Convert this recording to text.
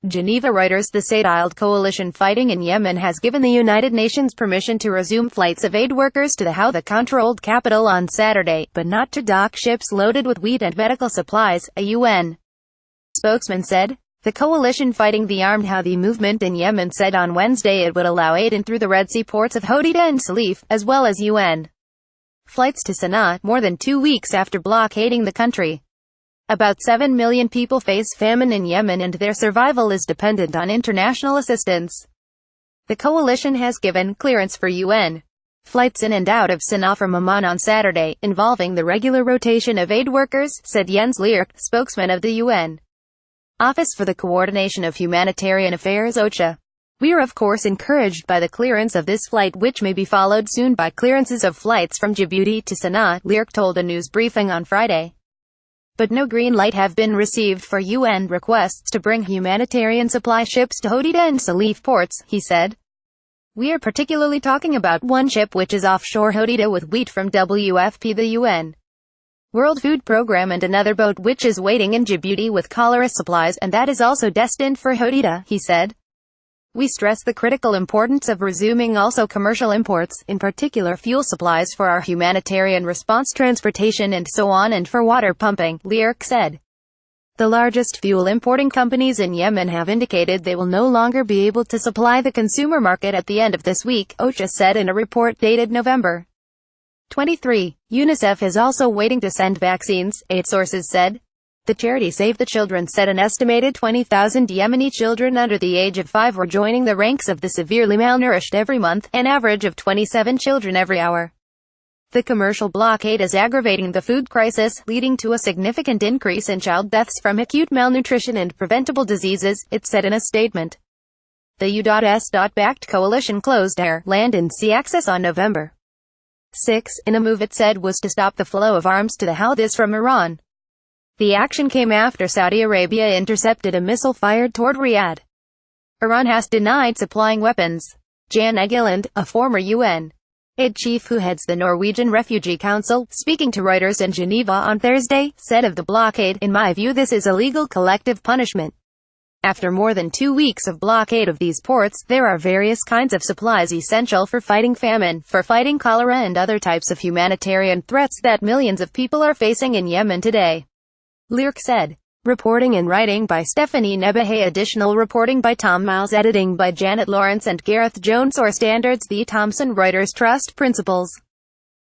Geneva Reuters. The state-allied coalition fighting in Yemen has given the United Nations permission to resume flights of aid workers to the Houthi-controlled capital on Saturday, but not to dock ships loaded with wheat and medical supplies, a UN spokesman said. The coalition fighting the armed Houthi movement in Yemen said on Wednesday it would allow aid in through the Red Sea ports of Hodeida and Salif, as well as UN flights to Sana'a, more than 2 weeks after blockading the country. About 7 million people face famine in Yemen and their survival is dependent on international assistance. The coalition has given clearance for UN flights in and out of Sana'a from Amman on Saturday, involving the regular rotation of aid workers, said Jens Leerk, spokesman of the UN Office for the Coordination of Humanitarian Affairs OCHA. We are of course encouraged by the clearance of this flight, which may be followed soon by clearances of flights from Djibouti to Sana'a, Leerk told a news briefing on Friday. But no green light have been received for UN requests to bring humanitarian supply ships to Hodeida and Salif ports, he said. We are particularly talking about one ship which is offshore Hodeida with wheat from WFP, the UN World Food Programme, and another boat which is waiting in Djibouti with cholera supplies, and that is also destined for Hodeida, he said. We stress the critical importance of resuming also commercial imports, in particular fuel supplies for our humanitarian response, transportation and so on, and for water pumping, Leerk said. The largest fuel importing companies in Yemen have indicated they will no longer be able to supply the consumer market at the end of this week, OCHA said in a report dated November 23. UNICEF is also waiting to send vaccines, aid sources said. The charity Save the Children said an estimated 20,000 Yemeni children under the age of 5 were joining the ranks of the severely malnourished every month, an average of 27 children every hour. The commercial blockade is aggravating the food crisis, leading to a significant increase in child deaths from acute malnutrition and preventable diseases, it said in a statement. The U.S.-backed coalition closed air, land and sea access on November 6, in a move it said was to stop the flow of arms to the Houthis from Iran. The action came after Saudi Arabia intercepted a missile fired toward Riyadh. Iran has denied supplying weapons. Jan Egeland, a former UN aid chief who heads the Norwegian Refugee Council, speaking to Reuters in Geneva on Thursday, said of the blockade, "In my view this is a legal collective punishment. After more than 2 weeks of blockade of these ports, there are various kinds of supplies essential for fighting famine, for fighting cholera and other types of humanitarian threats that millions of people are facing in Yemen today," Leerk said. Reporting and writing by Stephanie Nebehay. Additional reporting by Tom Miles. Editing by Janet Lawrence and Gareth Jones. Source: Standards. The Thomson Reuters Trust Principles.